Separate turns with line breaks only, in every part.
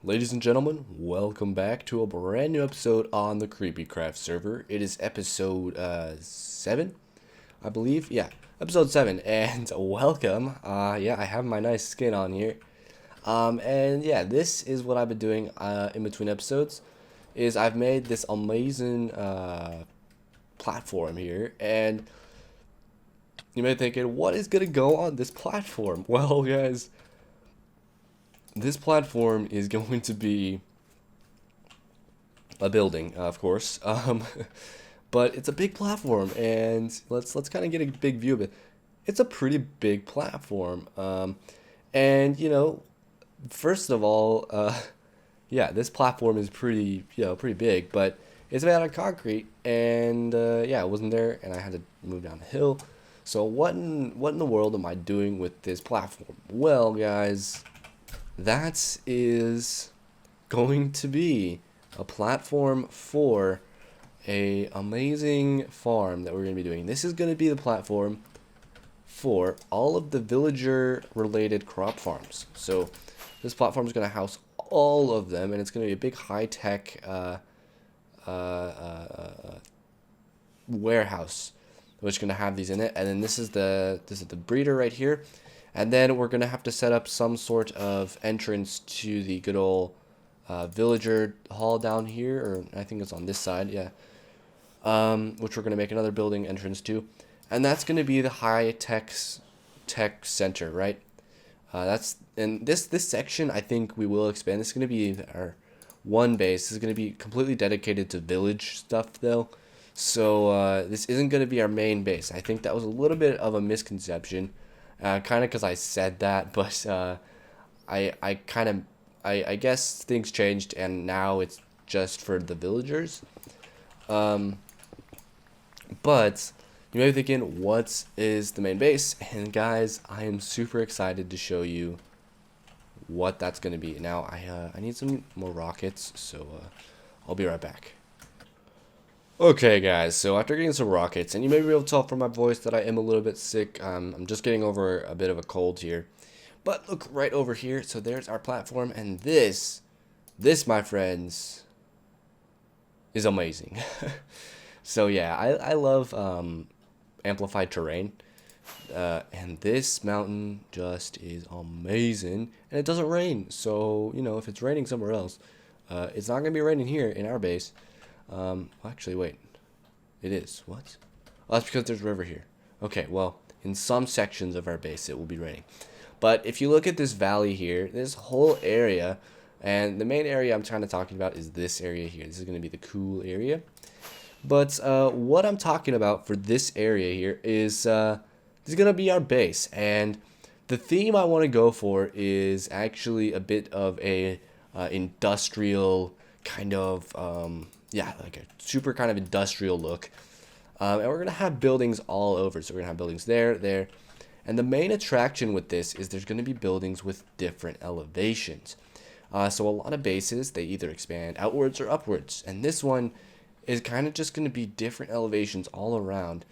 Ladies and gentlemen, welcome back to a brand new episode on the CreepyCraft server. It is episode 7, I believe. Yeah, episode 7, and welcome. Yeah, I have my nice skin on here. And yeah, this is what I've been doing in between episodes. Is I've made this amazing platform here, and you may be thinking, what is gonna go on this platform? Well, guys, this platform is going to be a building, of course, but it's a big platform, and let's kind of get a big view of it. It's a pretty big platform, and first of all, yeah, this platform is pretty pretty big, but it's made out of concrete, and yeah, it wasn't there, and I had to move down the hill. So what in the world am I doing with this platform? Well, guys, that is going to be a platform for a amazing farm that we're going to be doing. This is going to be the platform for all of the villager related crop farms. So this platform is going to house all of them, and it's going to be a big high-tech warehouse which is going to have these in it. And then this is the breeder right here, and then we're going to have to set up some sort of entrance to the good old villager hall down here, or I think it's on this side, yeah. Which we're going to make another building entrance to, and that's going to be the tech center, right? And this section, I think we will expand. This is going to be our one base. This is going to be completely dedicated to village stuff, though. So this isn't going to be our main base. I think that was a little bit of a misconception, kind of because I said that, but I guess things changed, and now it's just for the villagers. But you may be thinking, what is the main base? And guys, I am super excited to show you what that's going to be. Now, I need some more rockets, so I'll be right back. Okay, guys, so after getting some rockets, and you may be able to tell from my voice that I am a little bit sick. I'm just getting over a bit of a cold here. But look right over here. So there's our platform, and this, my friends, is amazing. So yeah, I love amplified terrain, and this mountain just is amazing, and it doesn't rain. So if it's raining somewhere else, it's not gonna be raining here in our base. Actually, wait, it is. What? Oh, that's because there's a river here. Okay, well, in some sections of our base it will be raining. But if you look at this valley here, this whole area, and the main area I'm kind of talking about is this area here. This is going to be the cool area. But what I'm talking about for this area here is this is going to be our base. And the theme I want to go for is actually a bit of a industrial kind of, yeah, like a super kind of industrial look. And we're going to have buildings all over. So we're going to have buildings there. And the main attraction with this is there's going to be buildings with different elevations. So a lot of bases, they either expand outwards or upwards. And this one is kind of just going to be different elevations all around.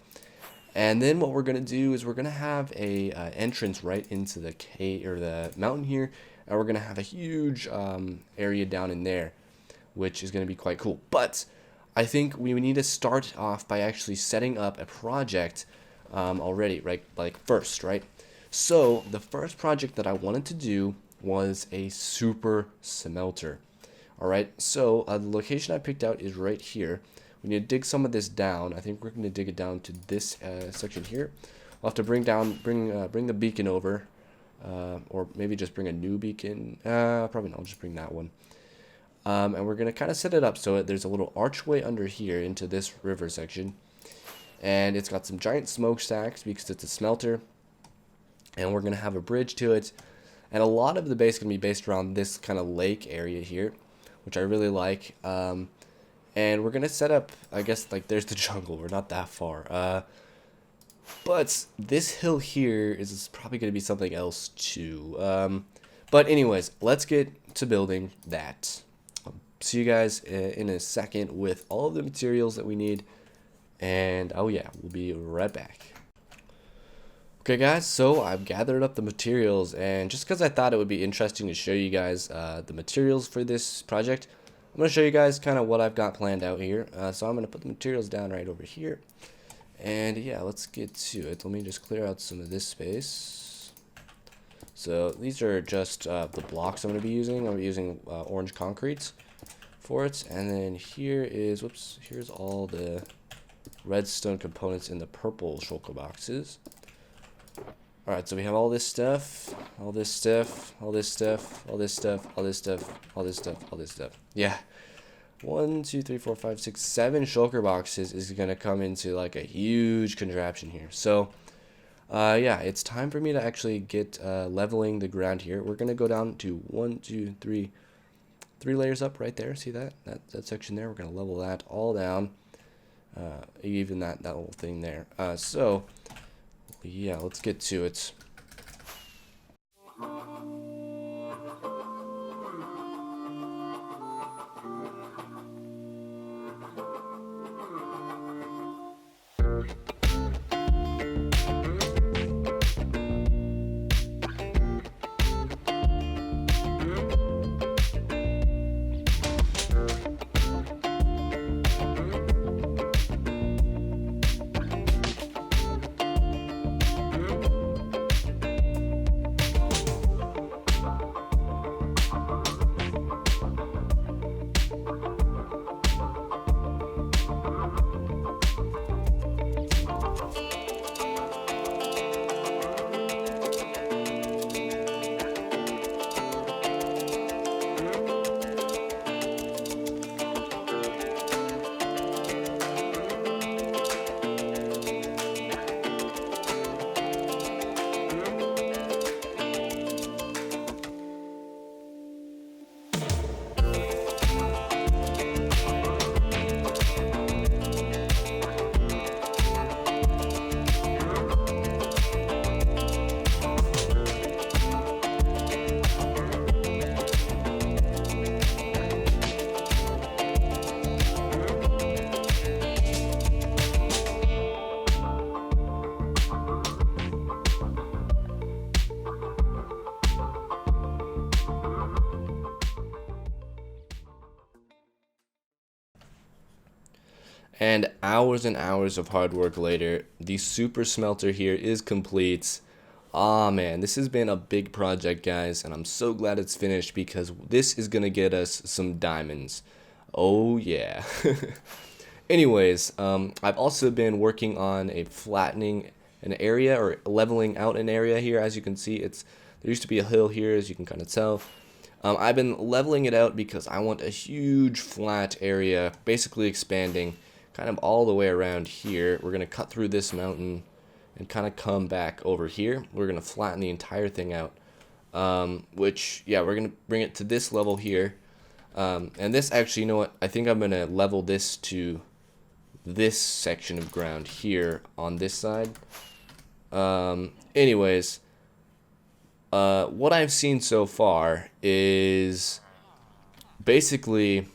And then what we're going to do is we're going to have a entrance right into the cave or the mountain here. And we're going to have a huge area down in there, which is going to be quite cool. But I think we need to start off by actually setting up a project already, right? Like first, right? So the first project that I wanted to do was a super smelter. All right, so the location I picked out is right here. We need to dig some of this down. I think we're going to dig it down to this section here. We'll have to bring the beacon over, or maybe just bring a new beacon. Probably not. I'll just bring that one. And we're going to kind of set it up so there's a little archway under here into this river section. And it's got some giant smokestacks because it's a smelter. And we're going to have a bridge to it. And a lot of the base is going to be based around this kind of lake area here, which I really like. And we're going to set up, I guess, like there's the jungle. We're not that far. But this hill here is probably going to be something else too. But anyways, let's get to building that. I'll see you guys in a second with all of the materials that we need. And oh yeah, we'll be right back. Okay guys, so I've gathered up the materials, and just because I thought it would be interesting to show you guys the materials for this project, I'm going to show you guys kind of what I've got planned out here. So I'm going to put the materials down right over here, and yeah, let's get to it. Let me just clear out some of this space. So these are just the blocks I'm going to be using. I'm using orange concretes for it, and then here is, whoops, here's all the redstone components in the purple shulker boxes. Alright, so we have all this stuff, all this stuff, all this stuff, all this stuff, all this stuff, all this stuff, all this stuff. Yeah. 1, 2, 3, 4, 5, 6, 7 shulker boxes is going to come into like a huge contraption here. So, yeah, it's time for me to actually get leveling the ground here. We're going to go down to 1, 2, 3 layers up right there. See that? That section there? We're going to level that all down. Even that little thing there. So, yeah, let's get to it. And hours of hard work later, the super smelter here is complete. Ah man, this has been a big project, guys, and I'm so glad it's finished because this is gonna get us some diamonds. Oh yeah. Anyways, I've also been working on a flattening an area or leveling out an area here. As you can see, there used to be a hill here, as you can kind of tell. I've been leveling it out because I want a huge flat area, basically expanding kind of all the way around here. We're going to cut through this mountain and kind of come back over here. We're going to flatten the entire thing out, which, yeah, we're going to bring it to this level here. And this, actually, you know what? I think I'm going to level this to this section of ground here on this side. Anyways, what I've seen so far is basically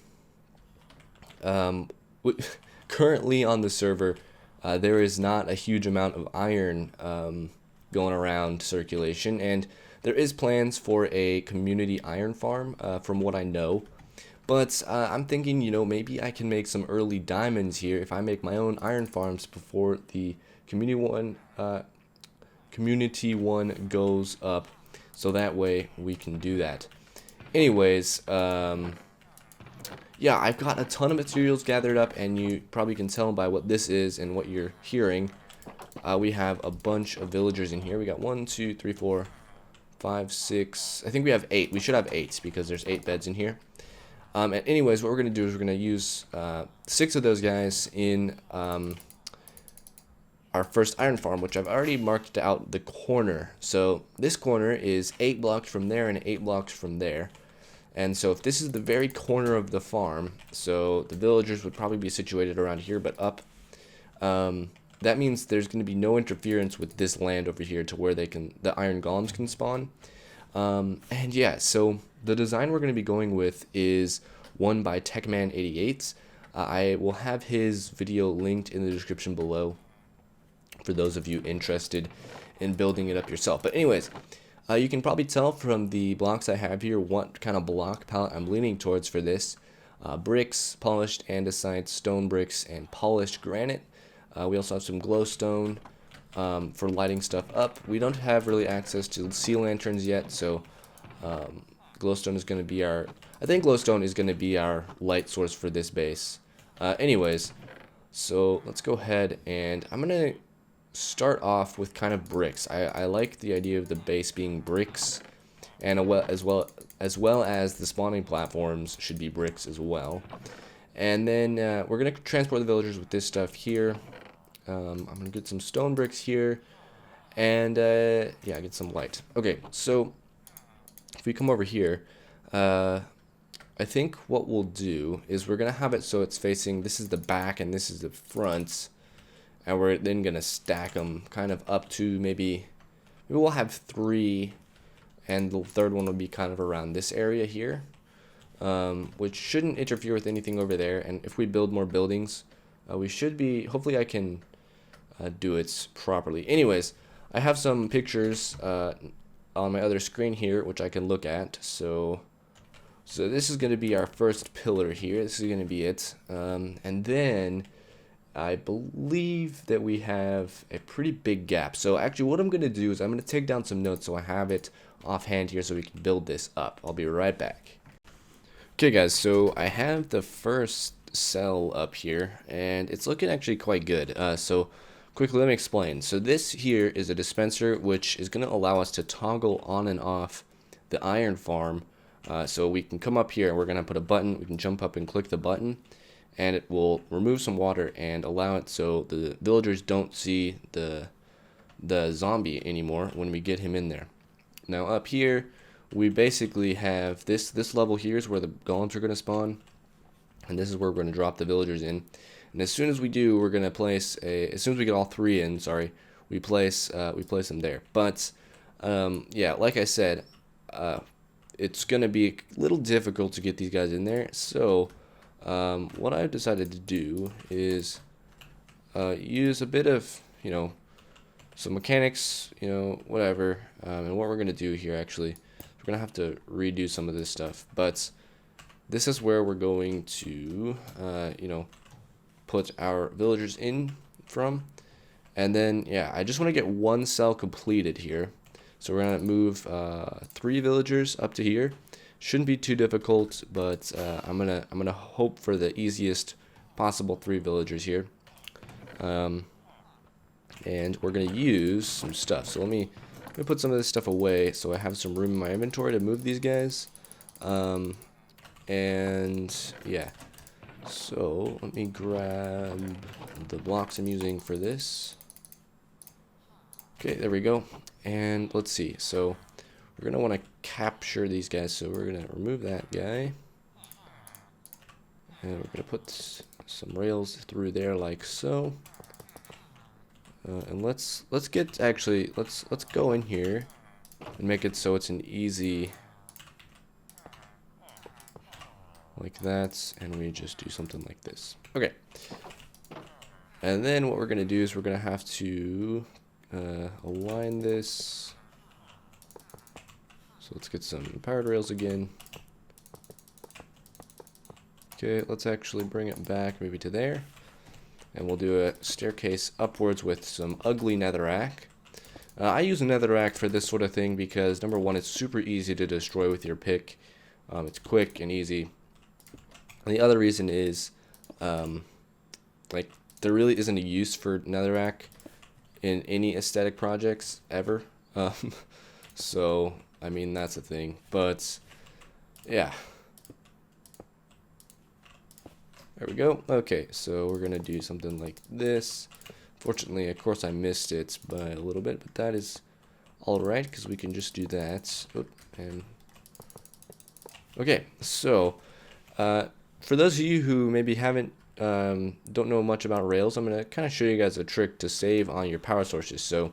currently on the server there is not a huge amount of iron going around circulation, and there is plans for a community iron farm from what I know. But I'm thinking, you know, maybe I can make some early diamonds here if I make my own iron farms before the community one goes up, so that way we can do that. Anyways, yeah, I've got a ton of materials gathered up, and you probably can tell by what this is and what you're hearing. We have a bunch of villagers in here. We got 1, 2, 3, 4, 5, 6. I think we have 8. We should have 8 because there's 8 beds in here. And anyways, what we're going to do is we're going to use 6 of those guys in our first iron farm, which I've already marked out the corner. So this corner is 8 blocks from there and 8 blocks from there. And so if this is the very corner of the farm, so the villagers would probably be situated around here, but up, that means there's going to be no interference with this land over here to where the iron golems can spawn. And yeah, so the design we're going to be going with is one by Techman88. I will have his video linked in the description below for those of you interested in building it up yourself. But anyways, you can probably tell from the blocks I have here what kind of block palette I'm leaning towards for this. Bricks, polished andesite, stone bricks, and polished granite. We also have some glowstone for lighting stuff up. We don't have really access to sea lanterns yet, so glowstone is going to be our... I think glowstone is going to be our light source for this base. Anyways, so let's go ahead and I'm going to start off with kind of bricks. I like the idea of the base being bricks, and as well as the spawning platforms should be bricks as well. And then we're going to transport the villagers with this stuff here. I'm going to get some stone bricks here, and yeah, get some light. Okay, so if we come over here, I think what we'll do is we're going to have it so it's facing, this is the back and this is the front, and we're then going to stack them kind of up to maybe we'll have 3, and the third one will be kind of around this area here, which shouldn't interfere with anything over there. And if we build more buildings, we should be, hopefully I can do it properly. Anyways, I have some pictures on my other screen here which I can look at. So this is going to be our first pillar here. This is going to be it. And then I believe that we have a pretty big gap. So actually what I'm going to do is I'm going to take down some notes so I have it offhand here so we can build this up. I'll be right back. Okay guys, so I have the first cell up here and it's looking actually quite good. So quickly let me explain. So this here is a dispenser which is going to allow us to toggle on and off the iron farm. So we can come up here and we're going to put a button. We can jump up and click the button, and it will remove some water and allow it so the villagers don't see the zombie anymore when we get him in there. Now up here we basically have this level here is where the golems are going to spawn, and this is where we're going to drop the villagers in. And as soon as we do, we're going to place as soon as we get all 3 in, sorry, we place them there. But yeah, like I said, it's going to be a little difficult to get these guys in there. So what I've decided to do is use a bit of, some mechanics, whatever. And what we're going to do here, actually, we're going to have to redo some of this stuff. But this is where we're going to, put our villagers in from. And then, yeah, I just want to get 1 cell completed here. So we're going to move 3 villagers up to here. Shouldn't be too difficult, but I'm gonna hope for the easiest possible 3 villagers here. And we're gonna use some stuff. So let me put some of this stuff away so I have some room in my inventory to move these guys. And yeah, so let me grab the blocks I'm using for this. Okay, there we go. And let's see. So we're going to want to capture these guys. So we're going to remove that guy. And we're going to put some rails through there like so. And let's go in here and make it so it's an easy, like that, and we just do something like this. Okay. And then what we're going to do is we're going to have to align this. So let's get some powered rails again. Okay, let's actually bring it back maybe to there. And we'll do a staircase upwards with some ugly netherrack. I use a netherrack for this sort of thing because, number one, it's super easy to destroy with your pick. It's quick and easy. And the other reason is, like, there really isn't a use for netherrack in any aesthetic projects ever. So, I mean, that's the thing. But, yeah. There we go. Okay, so we're going to do something like this. Fortunately, of course, I missed it by a little bit, but that is alright, because we can just do that. And okay, so, for those of you who maybe don't know much about Rails, I'm going to kind of show you guys a trick to save on your power sources. So,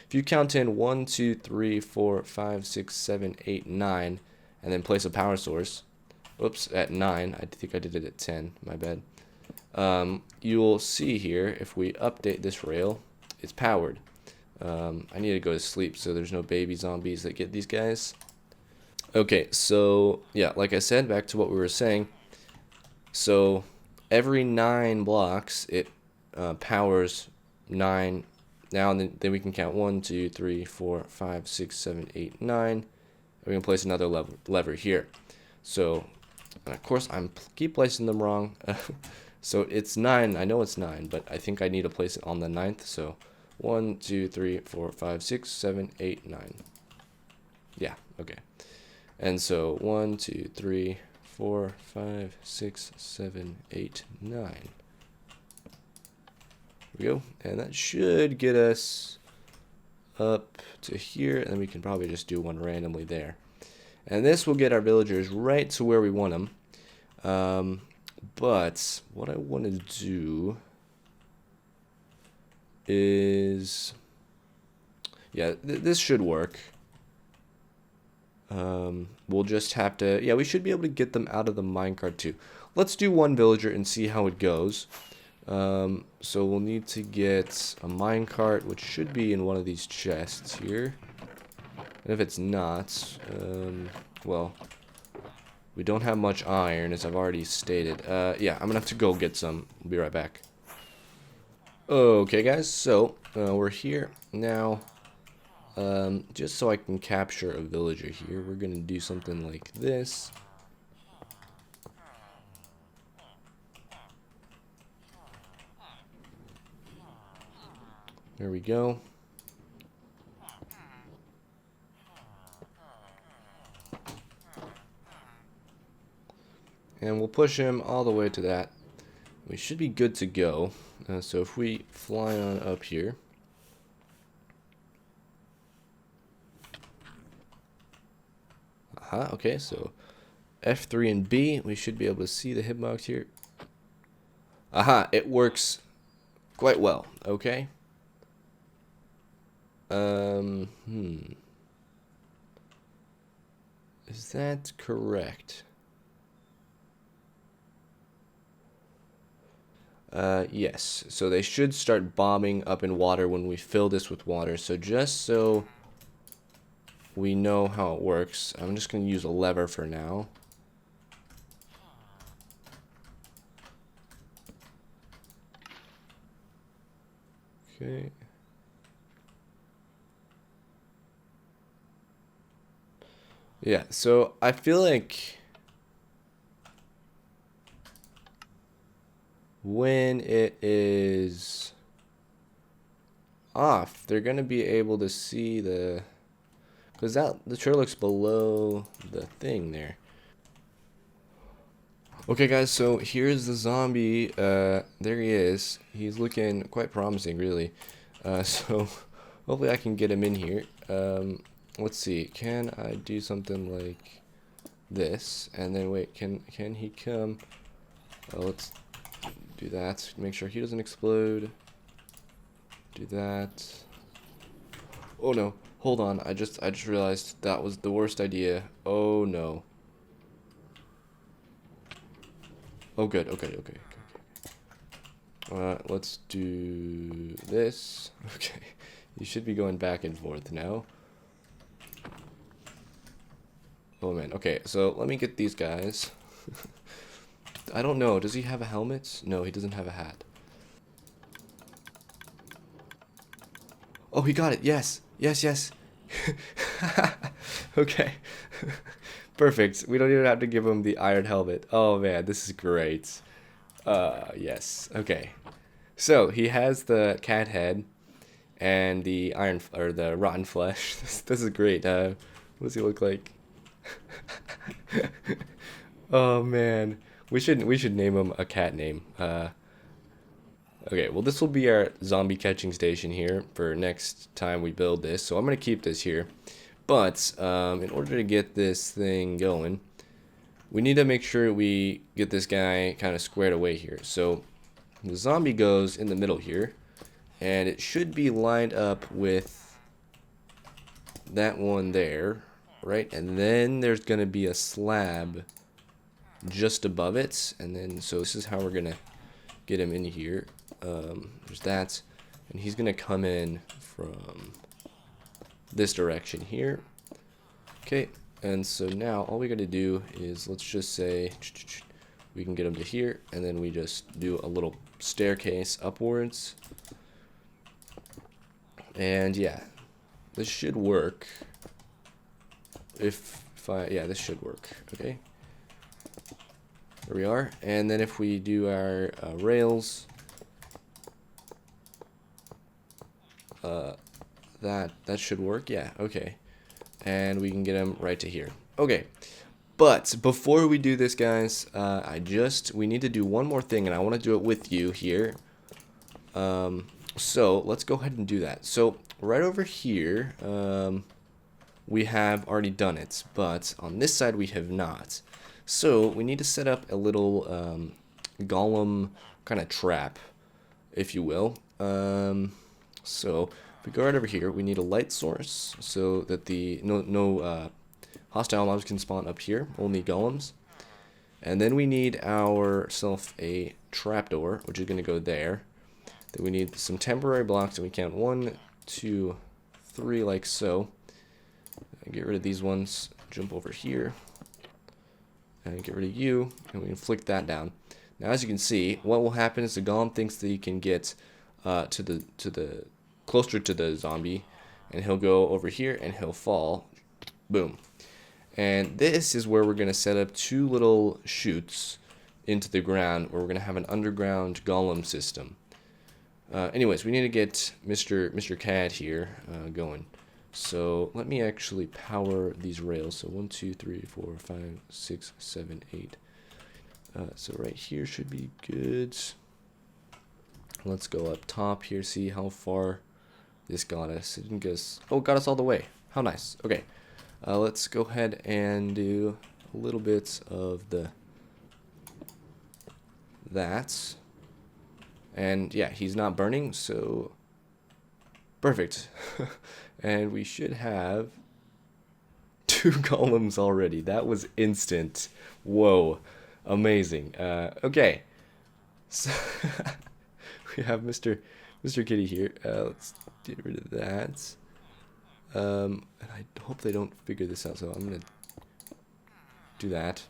if you count in 1, 2, 3, 4, 5, 6, 7, 8, 9, and then place a power source, oops, at 9, I think I did it at 10, my bad. You'll see here, if we update this rail, it's powered. I need to go to sleep so there's no baby zombies that get these guys. Okay, so yeah, like I said, back to what we were saying. So every 9 blocks, it powers 9. Now and then we can count 1, 2, 3, 4, 5, 6, 7, 8, 9. And we can place another lever here. So, and of course, keep placing them wrong. So it's 9. I know it's 9, but I think I need to place it on the 9th. So 1, 2, 3, 4, 5, 6, 7, 8, 9. Yeah, okay. And so 1, 2, 3, 4, 5, 6, 7, 8, 9. There we go. And that should get us up to here. And then we can probably just do one randomly there. And this will get our villagers right to where we want them. But what I want to do is, yeah, this should work. We'll just have to, yeah, we should be able to get them out of the minecart too. Let's do one villager and see how it goes. So we'll need to get a minecart, which should be in one of these chests here. And if it's not, well, we don't have much iron, as I've already stated. Yeah, I'm gonna have to go get some. We'll be right back. Okay, guys, so we're here now. Just so I can capture a villager here, we're gonna do something like this. There we go. And we'll push him all the way to that. We should be good to go. So if we fly on up here. Aha, okay, so F3 and B, we should be able to see the hitbox here. Aha, it works quite well, okay. Is that correct? Yes, so they should start bombing up in water when we fill this with water. So just so we know how it works, I'm just going to use a lever for now. Okay. Yeah, so I feel like when it is off, they're going to be able to see the, because the trail looks below the thing there. Okay, guys, so here's the zombie. There he is. He's looking quite promising, really. So hopefully I can get him in here. Let's see. Can I do something like this? And then wait, can he come? Let's do that. Make sure he doesn't explode. Do that. Oh no! Hold on. I just realized that was the worst idea. Oh no. Oh good. Okay. Let's do this. Okay. You should be going back and forth now. Oh man. Okay. So let me get these guys. I don't know. Does he have a helmet? No, he doesn't have a hat. Oh, he got it. Yes. Yes. Okay. Perfect. We don't even have to give him the iron helmet. Oh man, this is great. Yes. Okay. So he has the cat head and the iron or the rotten flesh. This is great. What does he look like? Oh man, we should name him a cat name. Okay, well this will be our zombie catching station here for next time we build this. So I'm gonna keep this here, but in order to get this thing going, we need to make sure we get this guy kind of squared away here. So the zombie goes in the middle here, and it should be lined up with that one there, right? And then there's gonna be a slab just above it, and then so this is how we're gonna get him in here. There's that, and he's gonna come in from this direction here. Okay, and so now all we gotta do is, let's just say we can get him to here, and then we just do a little staircase upwards. And yeah, this should work. Yeah, this should work. Okay, there we are. And then if we do our rails, that should work. Yeah, okay. And we can get them right to here. Okay, but before we do this, guys, we need to do one more thing, and I want to do it with you here. So let's go ahead and do that. So right over here, we have already done it, but on this side we have not. So we need to set up a little golem kind of trap, if you will. So if we go right over here, we need a light source so that the no hostile mobs can spawn up here, only golems. And then we need ourselves a trapdoor, which is going to go there. Then we need some temporary blocks, and we count 1, 2, 3, like so. Get rid of these ones, jump over here, and get rid of you, and we can flick that down. Now, as you can see, what will happen is the golem thinks that he can get to the closer to the zombie, and he'll go over here and he'll fall. Boom. And this is where we're going to set up 2 little chutes into the ground, where we're going to have an underground golem system. Anyways, we need to get Mr. Cat here going. So let me actually power these rails. So 1, 2, 3, 4, 5, 6, 7, 8. So right here should be good. Let's go up top here, see how far this got us. It didn't get us. Oh, it got us all the way. How nice. Okay. Let's go ahead and do a little bit of that. And yeah, he's not burning, so perfect. And we should have 2 golems already. That was instant. Whoa, amazing. Okay, so we have Mr. Kitty here. Let's get rid of that. And I hope they don't figure this out, so I'm gonna do that.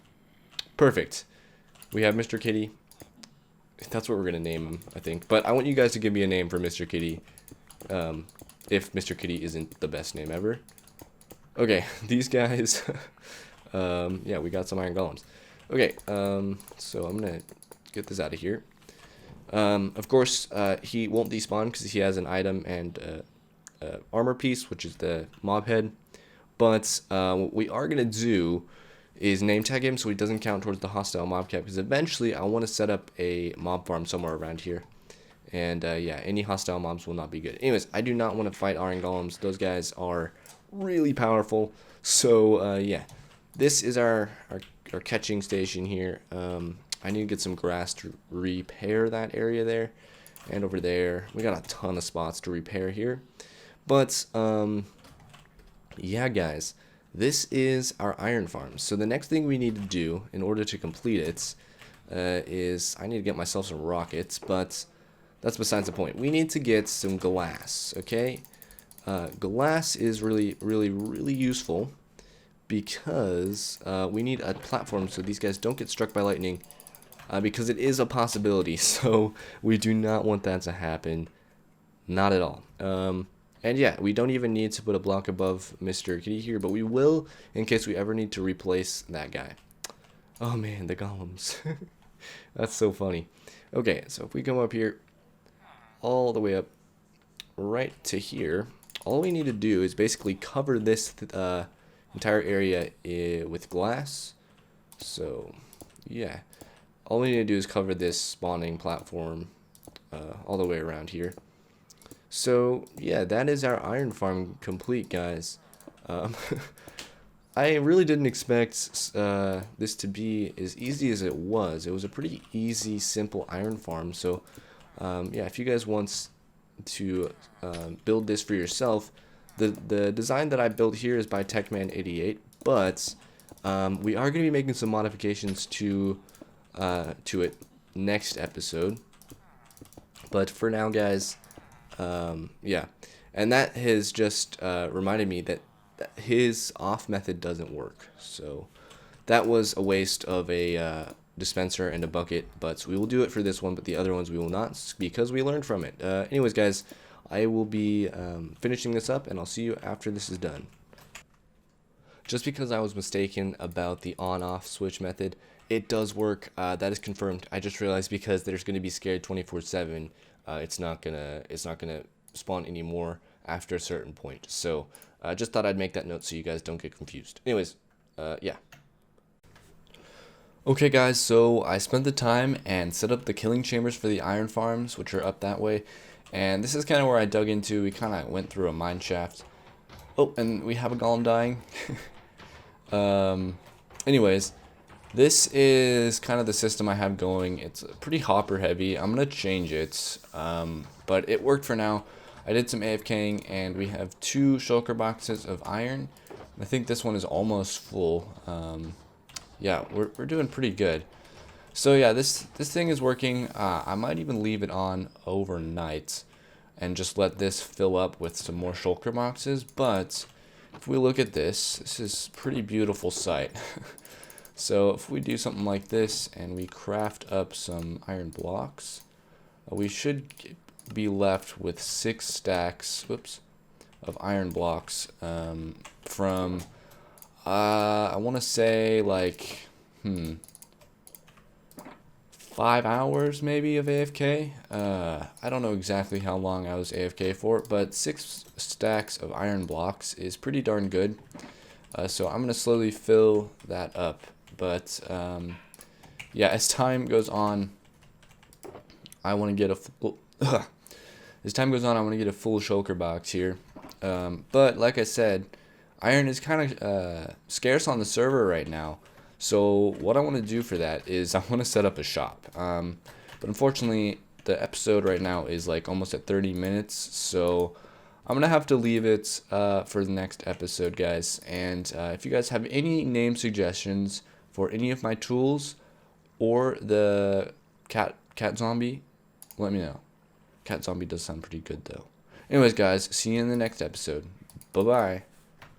Perfect. We have Mr. Kitty. That's what we're gonna name him, I think. But I want you guys to give me a name for Mr. Kitty. If Mr. Kitty isn't the best name ever. Okay, these guys. Yeah, we got some iron golems. Okay, so I'm gonna get this out of here. Of course, he won't despawn because he has an item and armor piece, which is the mob head. But what we are gonna do is name tag him so he doesn't count towards the hostile mob cap, because eventually I want to set up a mob farm somewhere around here. And yeah, any hostile mobs will not be good. Anyways, I do not want to fight iron golems. Those guys are really powerful. So yeah, this is our catching station here. I need to get some grass to repair that area there. And over there, we got a ton of spots to repair here. But yeah, guys, this is our iron farm. So the next thing we need to do in order to complete it is I need to get myself some rockets, but that's besides the point. We need to get some glass, okay? Glass is really useful because we need a platform so these guys don't get struck by lightning, because it is a possibility, so we do not want that to happen. Not at all. And yeah, we don't even need to put a block above Mr. Kitty here, but we will in case we ever need to replace that guy. Oh man, the golems. That's so funny. Okay, so if we come up here, all the way up right to here, all we need to do is basically cover this entire area with glass. So yeah, all we need to do is cover this spawning platform all the way around here. So yeah, that is our iron farm complete, guys. I really didn't expect this to be as easy as it was. It was a pretty easy, simple iron farm. So yeah, if you guys want to build this for yourself, the design that I built here is by Techman88, but we are going to be making some modifications to it next episode. But for now, guys, Yeah, and that has just reminded me that his off method doesn't work. So that was a waste of a dispenser and a bucket, but we will do it for this one, but the other ones we will not, because we learned from it. Anyways, guys, I will be finishing this up, and I'll see you after this is done. Just because I was mistaken about the on-off switch method, it does work. That is confirmed. I just realized because there's going to be scared 24/7, it's not gonna spawn anymore after a certain point. So just thought I'd make that note so you guys don't get confused. Anyways, yeah. Okay guys, so I spent the time and set up the killing chambers for the iron farms, which are up that way. And this is kind of where I dug into. We kind of went through a mine shaft. Oh, and we have a golem dying. Anyways, this is kind of the system I have going. It's pretty hopper heavy. I'm going to change it, but it worked for now. I did some AFKing, and we have 2 shulker boxes of iron. I think this one is almost full. Yeah, we're doing pretty good. So yeah, this thing is working. I might even leave it on overnight and just let this fill up with some more shulker boxes. But if we look at this is a pretty beautiful sight. So if we do something like this and we craft up some iron blocks, we should be left with 6 stacks, of iron blocks from I want to say like 5 hours maybe of AFK. I don't know exactly how long I was AFK for, but 6 stacks of iron blocks is pretty darn good. So I'm gonna slowly fill that up. But yeah, as time goes on, I want to get a full, as time goes on, I want to get a full shulker box here. But like I said, iron is kind of scarce on the server right now. So what I want to do for that is I want to set up a shop. But unfortunately, the episode right now is like almost at 30 minutes. So I'm going to have to leave it for the next episode, guys. And if you guys have any name suggestions for any of my tools or the cat zombie, let me know. Cat zombie does sound pretty good, though. Anyways, guys, see you in the next episode. Bye-bye.